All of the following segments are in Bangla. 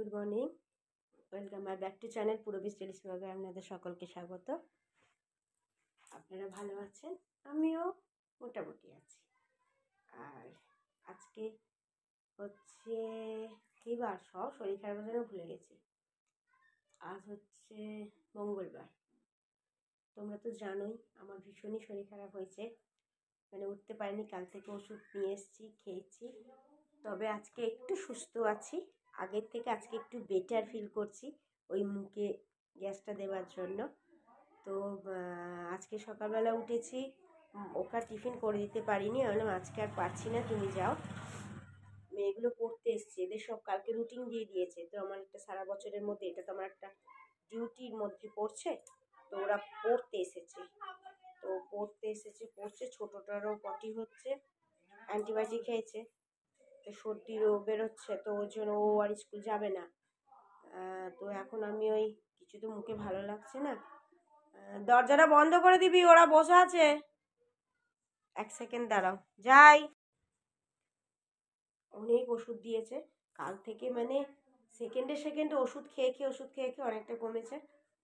Good morning, welcome my back to channel Purabi stylish ব্লগে আপনাদের সকলকে স্বাগত। আপনারা ভালো আছেন? আমিও মোটামুটি আছি। আর আজকে হচ্ছে কী বার, সব শরীর খারাপের জন্য ভুলে গেছি। আজ হচ্ছে মঙ্গলবার। তোমরা তো জানোই আমার ভীষণই শরীর খারাপ হয়েছে, মানে উঠতে পারিনি। কাল থেকে ওষুধ নিয়ে এসেছি, খেয়েছি, তবে আজকে একটু সুস্থ আছি। আগের থেকে আজকে একটু বেটার ফিল করছি ওই মুখে গ্যাসটা দেওয়ার জন্য। তো আজকে সকালবেলা উঠেছি, ওকে টিফিন করে দিতে পারিনি। আমি বললাম আজকে আর পারছি না, তুমি যাও। মেয়েগুলো পড়তে এসছে, এদের সব কালকে রুটিন দিয়ে দিয়েছে। তো আমার একটা সারা বছরের মধ্যে এটা তো আমার একটা ডিউটির মধ্যে পড়ছে। তো ওরা পড়তে এসেছে, পড়ছে। ছোটোটারও পটি হচ্ছে, অ্যান্টিবায়োটিক খেয়েছে, তো সর্দিরও বেরোচ্ছে, তো ওই জন্য ও আর স্কুল যাবে না। তো এখন আমি ওই কিছু তো মুখে ভালো লাগছে না। দরজাটা বন্ধ করে দিবি, ওরা বসে আছে। এক সেকেন্ড দাঁড়াও, যাই। অনেক ওষুধ দিয়েছে কাল থেকে, মানে সেকেন্ডে ওষুধ খেয়ে অনেকটা কমেছে।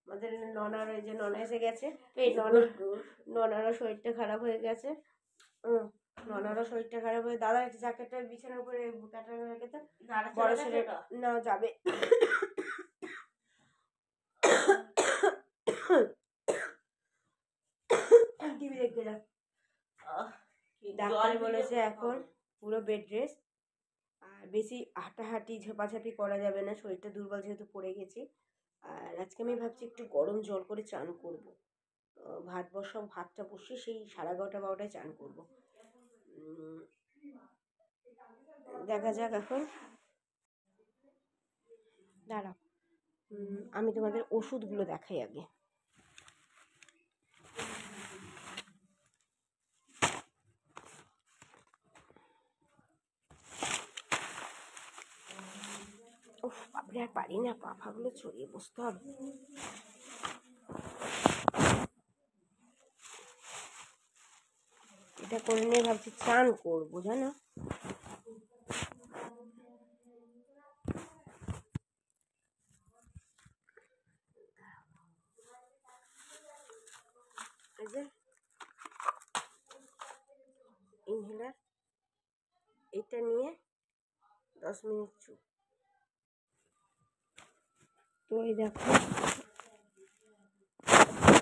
আমাদের ননার, ওই যে ননা এসে গেছে, ননারও শরীরটা খারাপ হয়ে গেছে। ননারও শরীরটা খারাপ হয়ে, দাদা একটা জ্যাকেটটা বিছানার উপরে কাটানো রেখে তো বড় ছেলে না যাবে। টিভি দেখতে যা। ডাক্তার বলেছে এখন পুরো বেড রেস্ট, আর বেশি হাঁটাহাঁটি ঝাপাঝাপি করা যাবে না, শরীরটা দুর্বল যেহেতু পড়ে গেছি। আর আজকে আমি ভাবছি একটু গরম জল করে চান করব। ভাতটা বসিয়ে সেই 11:30-12টায় চান করব। দেখা যাক এখন। দাঁড়াও, আমি তোমাদের ওষুধগুলো দেখাই আগে। উফ বাপরে, আর পারি না, পাখাগুলো ছড়িয়ে বসতে হবে। এটা করে নিয়ে ভাবছি চান করবো, জানো। এই যে ইনহেলার, এটা নিয়ে 10 মিনিট চুপ। তো এই দেখো,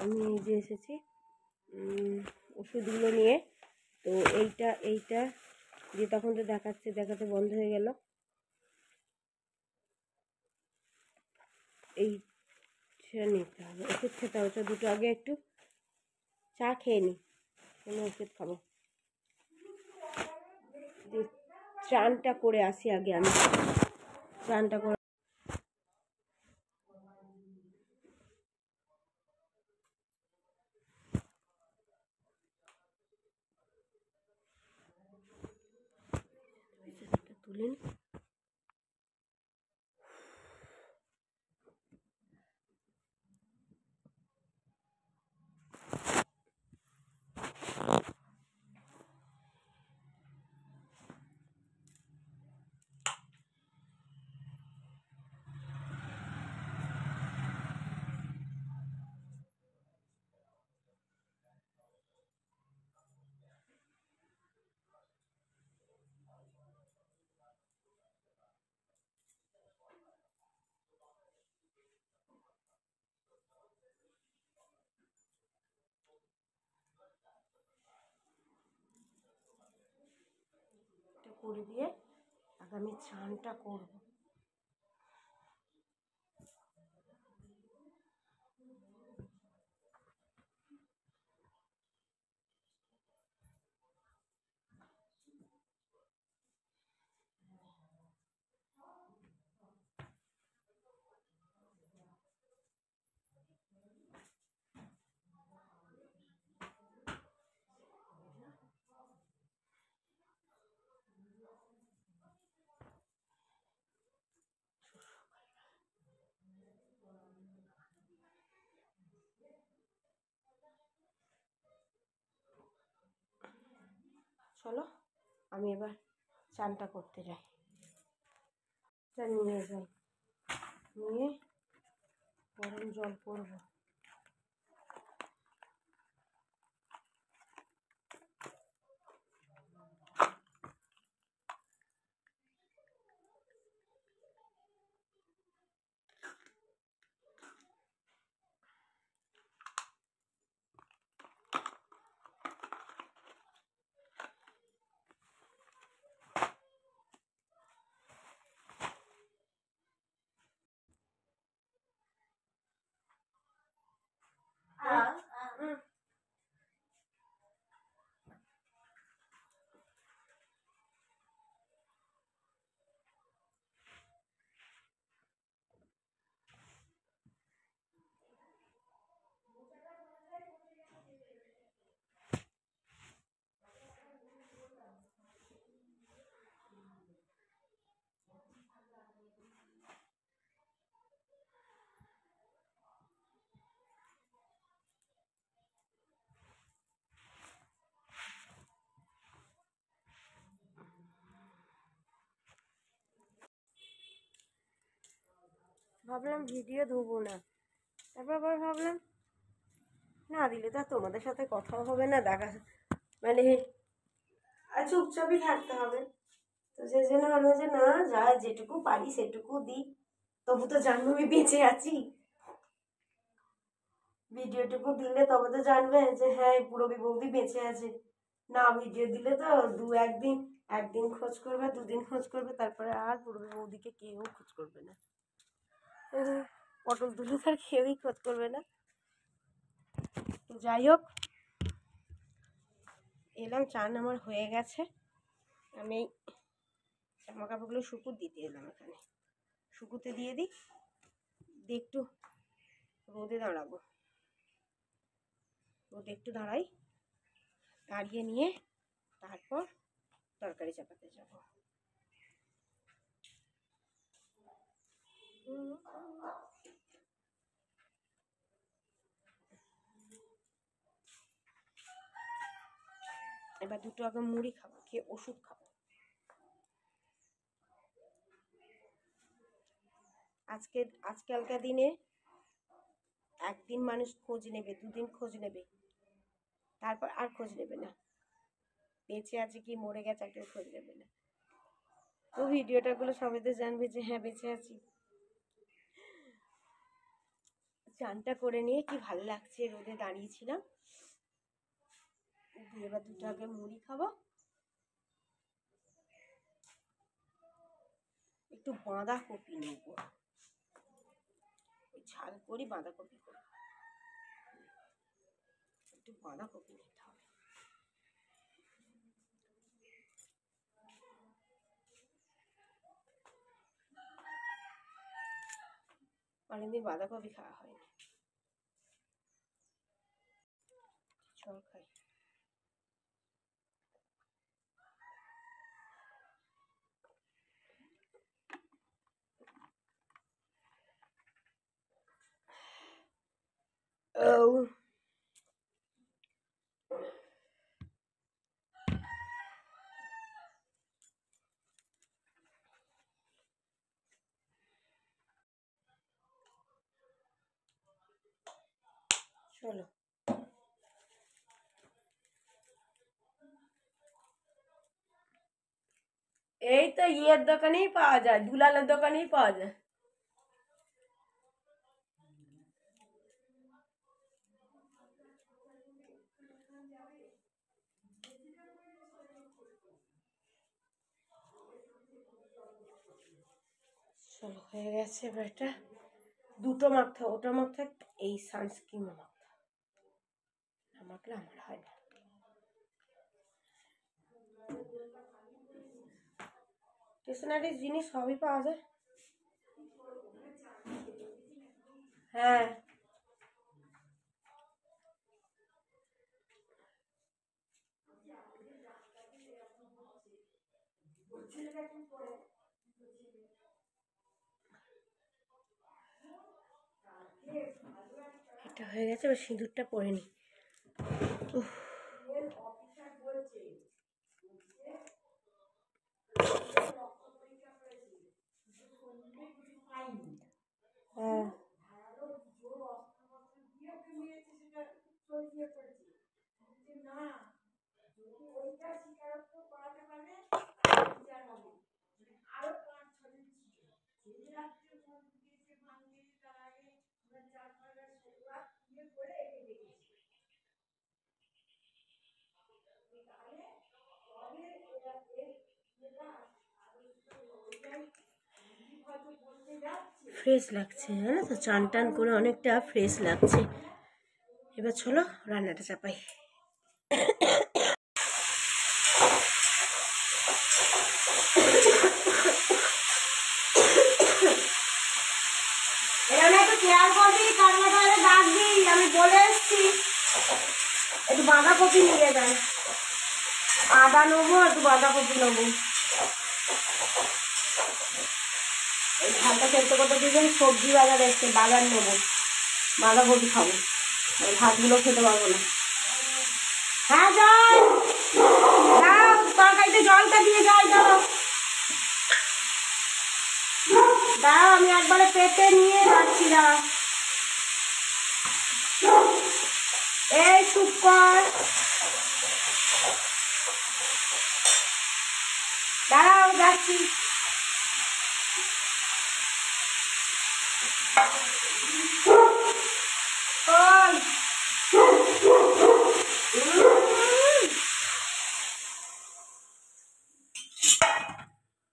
আমি এই যে এসেছি ওষুধগুলো নিয়ে। তো এইটা যে তখন তো দেখাতে বন্ধ হয়ে গেল। এইটা নিতে হবে, ওষুধ খেতে হবে। তো দুটো আগে একটু চা খেয়ে নিই, কোনো ওষুধ খাবো। চানটা করে আসি আগে, আমি চানটা করে। তুলে নি। করে দিয়ে আগামী চানটা করব। চলো আমি এবার চানটা করতে যাই, নিয়ে যাই। নিয়ে গরম জল করবো। ভাবলাম ভিডিও ধোবো না, তারপর আবার ভাবলাম না দিলে তো তোমাদের সাথে কথাও হবে না, দেখা মানে আর চুপচাপই থাকতে হবে। তো সেই জন্য হলো যে না, যা যেটুকু পারি সেটুকু দিই, তবু তো জানবো আমি বেঁচে আছি। ভিডিওটুকু দিলে তবে তো জানবে যে হ্যাঁ পুরবী বৌদি বেঁচে আছে। না ভিডিও দিলে তো একদিন খোঁজ করবে, দুদিন খোঁজ করবে, তারপরে আর পুরবী বৌদিকে কেউ খোঁজ করবে না। পটল তুলে তার কেউই খোঁজ করবে না। তো যাই হোক, এলাম, চান আমার হয়ে গেছে। আমি জামা কাপড়গুলো শুকুর দিতে এলাম, এখানে শুকুতে দিয়ে দিই, একটু রোদে দাঁড়াবো। রোদে একটু দাঁড়াই, দাঁড়িয়ে নিয়ে তারপর তরকারি চাপাতে যাব। এবার দুটো আগে মুড়ি খাবো, খেয়ে ওষুধ খাবো। আজকালকার দিনে একদিন মানুষ খোঁজ নেবে, দুদিন খোঁজ নেবে, তারপর আর খোঁজ নেবে না। বেঁচে আছে কি মরে গেছে একটা খোঁজ নেবে না। তো ভিডিওটাগুলো সবাই তো জানবে যে হ্যাঁ বেঁচে আছি। চানটা করে নিয়ে কি ভালো লাগছে, রোদে দাঁড়িয়েছিলাম। এবার দুটো আগে মুড়ি খাবো, একটু বাঁধাকপি নেব, ঝাল করি বাঁধাকপি করি, একটু বাঁধাকপি নিতে হবে। অনেকদিন বাঁধাকপি খাওয়া হয়নি, চল খাই। চলো, এই তো ইয়ের দোকানেই পাওয়া যায়, দুলালের দোকানেই পাওয়া যায়। চলো, হয়ে গেছে। এবার এটা দুটো মাখতে, ওটা মাখতে, এই সানস্ক্রিন মাখতে, না মাখলে আমার হয় না। স্টেশনারি জিনিস সবই পাওয়া যায়। হ্যাঁ, এটা হয়ে গেছে। এবার সিঁদুরটা পরে নি। হ্যাঁ ফ্রেশ লাগছে, জানো তো, চান টান করে অনেকটা ফ্রেশ লাগছে। এবার চলো রান্নাটা চাপাই। এখানে একটু কেয়ার করবি, কাটলাটা ডাকবি, আমি বলে এসছি। একটু বাঁধাকপি নিয়ে যান, আদা নেবো, একটু বাঁধাকপি নেবো। এই ভাতটা খেলতে করতে দিবেন, সবজি বাজার এসছে, বাজার নেবো, বাঁধাকপি খাবো, ভাতগুলো খেতে পারবো না। হ্যাঁ যাই, যাও তরকারিতে জলটা দিয়ে যাই, যাও দাও, আমি একবারে পেটে নিয়ে যাচ্ছি। দাও এই চুপ কর, দাঁড়াও যাচ্ছি।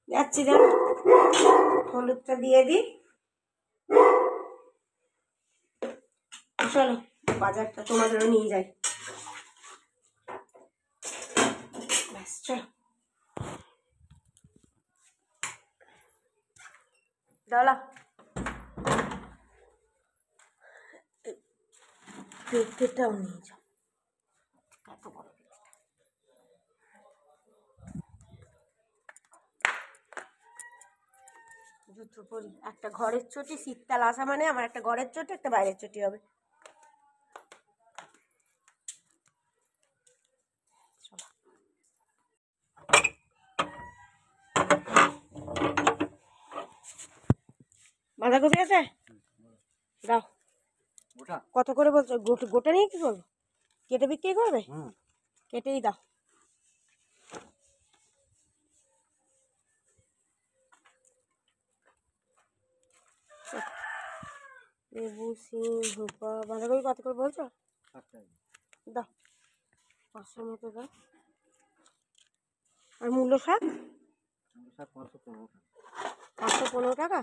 যাচ্ছি, দেখ হলুদটা দিয়ে দিই। চলো বাজারটা তোমাদেরও নিয়ে যাই। ব্যাস চলো, ডালা পেটেটাও নিয়ে যাও। এত বড় জুতো পরি, একটা ঘরের চটি, শীতকাল আসা মানে আমার একটা ঘরের চটি, একটা বাইরের চটি হবে। বাঁধাকপি আছে, দাও। কত করে বলছো? গোটা নিয়ে কি করবো? কেটে বিক্রি করবে? কেটেই দাও। লেবু, সিম, ধোপা, বাঁধাকপি কত করে বলছো? দাও 500 মতো দাও। আর মূলো শাক 515 টাকা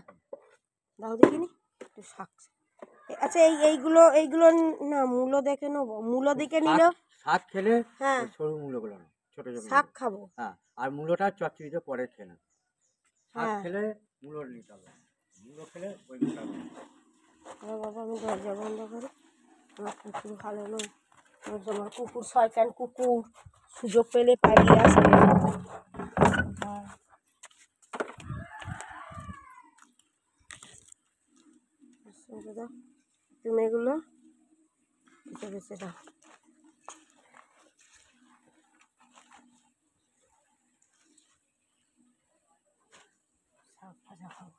দাও, দেখিনি একটু শাক। আচ্ছা এইগুলো না, মূলো দেখে নেবো, মূলো দেখে নিলেও শাক খেলে, হ্যাঁ সরু মূলোগুলো না, ছোট ছোট শাক খাবো। হ্যাঁ, আর মূলোটা চচ্চড়িতে পরে খেলে, শাক হ্যাঁ খেলে মূলো নিতে হবে, মূলো খেলে ওই মূলো। বাবা আমি দরজা বন্ধ করি, আমার কুকুর ভালো নয়, আমার কুকুর শয়তান কুকুর, সুযোগ পেলে পালিয়ে আসবে। দাও তুমি এগুলো বেছে বেছে দাও। শাক ভাজা খাবো।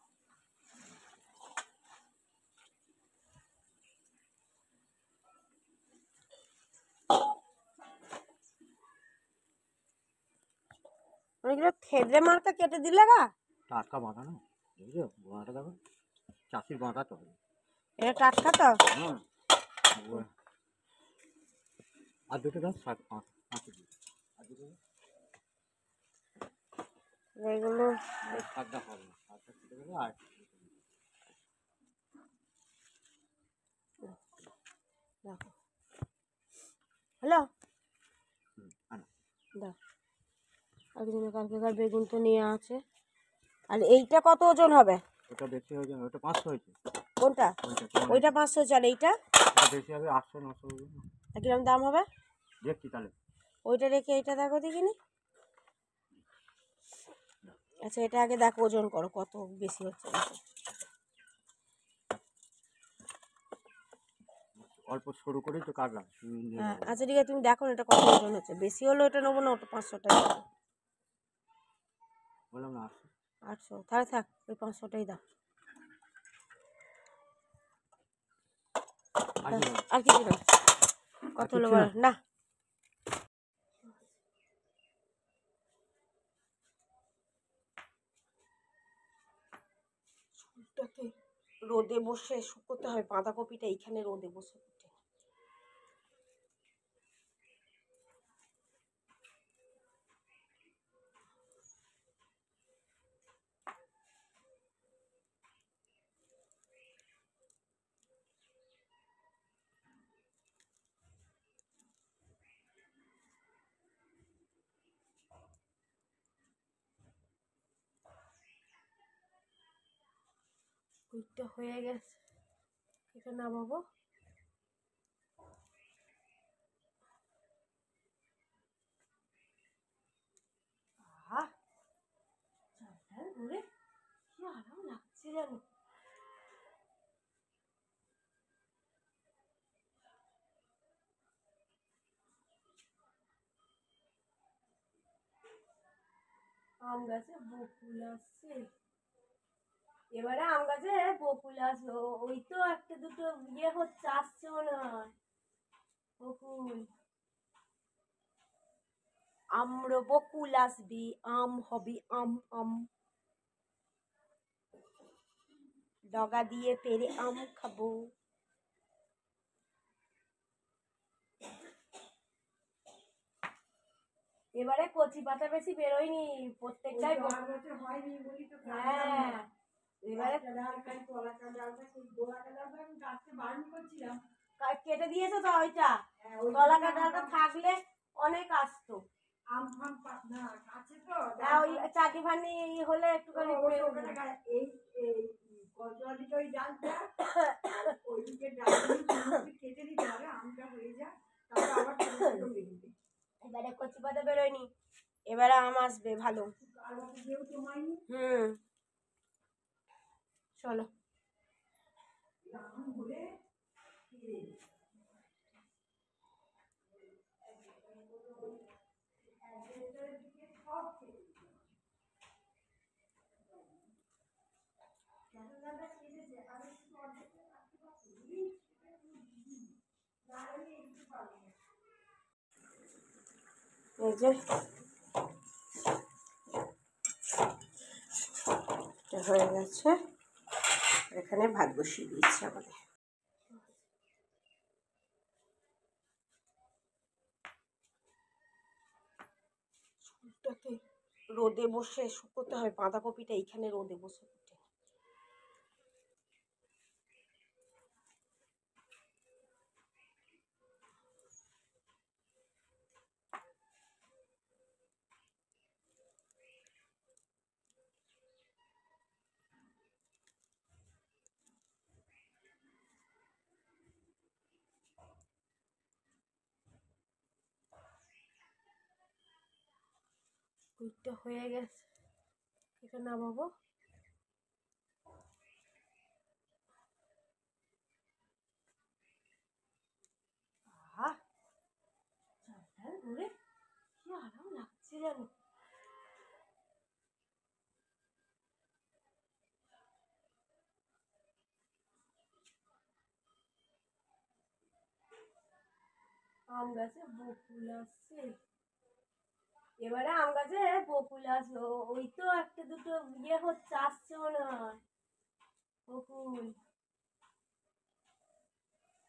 অনেকগুলো থেদরে মার্কা কেটে দিলে গা, টাটকা বাঁধা না, বুঝছো, বাঁধাটা দেখো, চাষির বাঁধা তো, এটা টাটকা তো। আর দুটো দাও, শাক আর দুটো এগুলো শাকটা হবে না, শাকটা কেটে দেবে। আর দেখো, হ্যালো দাও। একদিনে কালকেকার বেগুন তো নিয়ে আছে। আর এইটা কত ওজন হবে? ওটা বেশি হয়ে যাবে, ওটা 500 হয়েছে। কোনটা? ওইটা 500 হচ্ছে, আর এইটা ওটা বেশি হবে, 800 900 হবে। কিরকম দাম হবে দেখছি তাহলে। ওইটা রেখে এইটা দেখো দেখিনি। আচ্ছা এটা আগে দেখো, ওজন করো কত বেশি হচ্ছে। অল্প সরু করেই তো কাটলাম। হ্যাঁ আচ্ছা ঠিক আছে, তুমি দেখো না এটা কত ওজন হচ্ছে, বেশি হলে ওটা নেবো না, ওটা 500 টাকা বললাম না 800, তাহলে থাক ওই 500টাই দাও। আর কিছু না, কত হলো বলো না। চুলটাকে রোদে বসে শুকোতে হয়, বাঁধাকপিটা এইখানে রোদে বসে ফুটে। ওইটা হয়ে গেছে, এটা নামাবো। আহ চালটার ঘুরে কি আরাম লাগছে জানো। আম গাছে বকুল আসছে, এবারে আম গাছে বকুল আসলো। ওই তো একটা দুটো ইয়ে হচ্ছে, আসছে মনে হয় বকুল। আমরা বকুল আসবি, আম হবি আম আম, ডগা দিয়ে পেরে আম খাবো। এবারে কচি পাতা বেশি বেরোয়নি, প্রত্যেকটাই হ্যাঁ। এবারে কেটে দিয়েছো তো ওইটা, তলা কাটাটা থাকলে অনেক আসতো। হ্যাঁ ওই চাটি ফানি হলে একটুখানি এবারে কচি পাতা বেরোয়নি, এবারে আম আসবে ভালো। চলো এই যে হয়ে গেছে, এখানে ভাত বসিয়ে দিয়েছি আমাদের। চুলটাকে রোদে বসে শুকোতে হয়, বাঁধাকপিটা এইখানে রোদে বসে ফুটে। ওইটা হয়ে গেছে, এটা নামাবো। আহ চালটার ঘুরে কি আরাম লাগছে জানো। আম গাছে বকুল আসছে, এবারে আম গাছে বকুল আসলো। ওই তো একটা দুটো ইয়ে হচ্ছে, আসছে মনে হয় বকুল।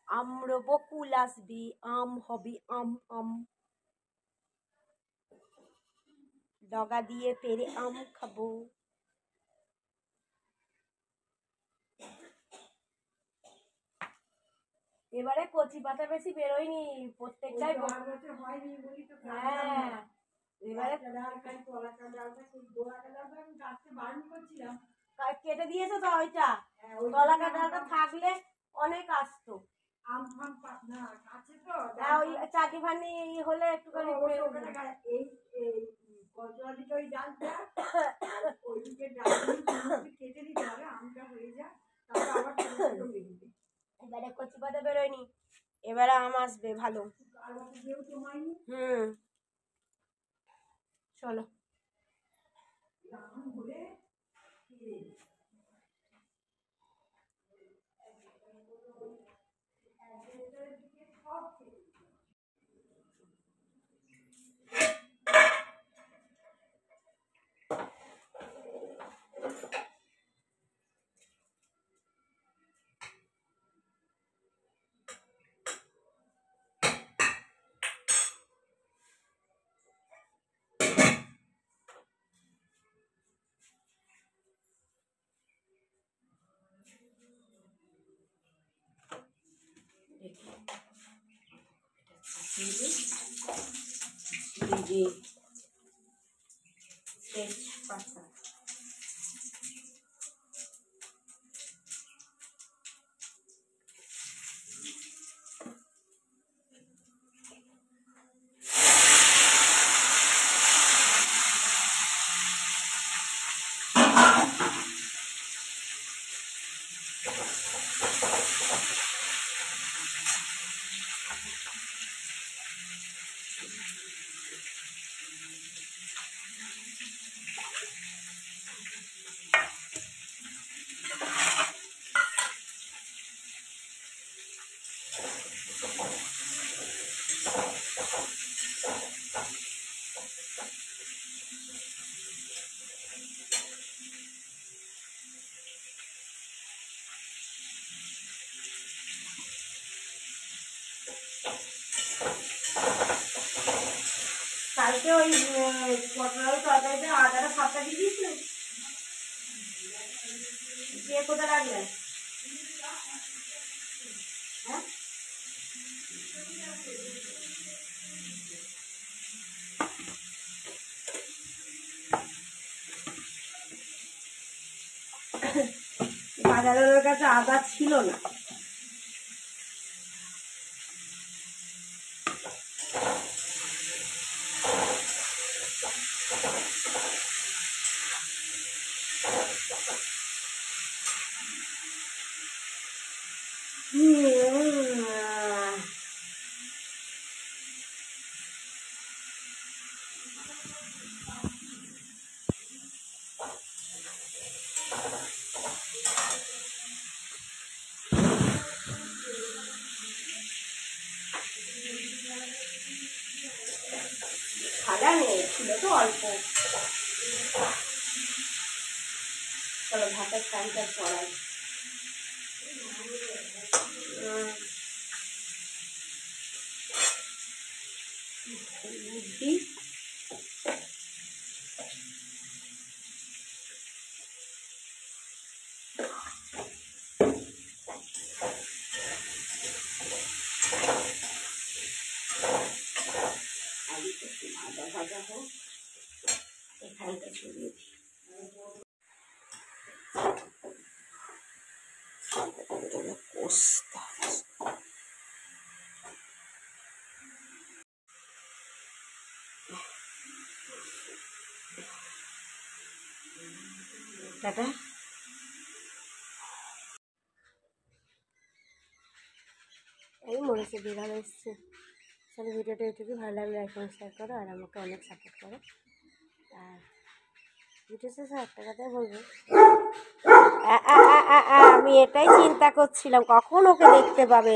আমরা বকুল আসবি, আম হবি আম আম, ডগা দিয়ে পেরে আম খাবো। এবারে কচি পাতা বেশি বেরোয়নি, প্রত্যেকটাই হ্যাঁ। এবারে কেটে দিয়েছো তো ওইটা, তলা কাটাটা থাকলে অনেক আসতো। হ্যাঁ ওই চাটি ফানি হলে একটুখানি এবারে কচি পাতা বেরোয়নি, এবারে আম আসবে ভালো। চলো জিরে, তেজপাতা, কালকে ওই পটলের তরকারিতে আদাটা সাতটা দিয়ে দিয়েছিল, দিয়ে কোথায় রাখলেন? হ্যাঁ, বাজারের কাছে আদা ছিল না। সাদা নেই, ছিল তো অল্প। চলো ভাতের টাইমটা পড়াই। বুদ্ধি ভাজা ভাজা হোক, এখানটা ছড়িয়ে দিই। পোস্তা টাটা। এই মরেছে, বিড়াল এসছে। তাহলে ভিডিওটা এটুকু, ভালো লাগলে লাইক এবং শেয়ার করো, আর আমাকে অনেক সাপোর্ট করো। আর ভিডিও শেষে একটা কথাই বলবো, আমি এটাই চিন্তা করছিলাম কখন ওকে দেখতে পাবে।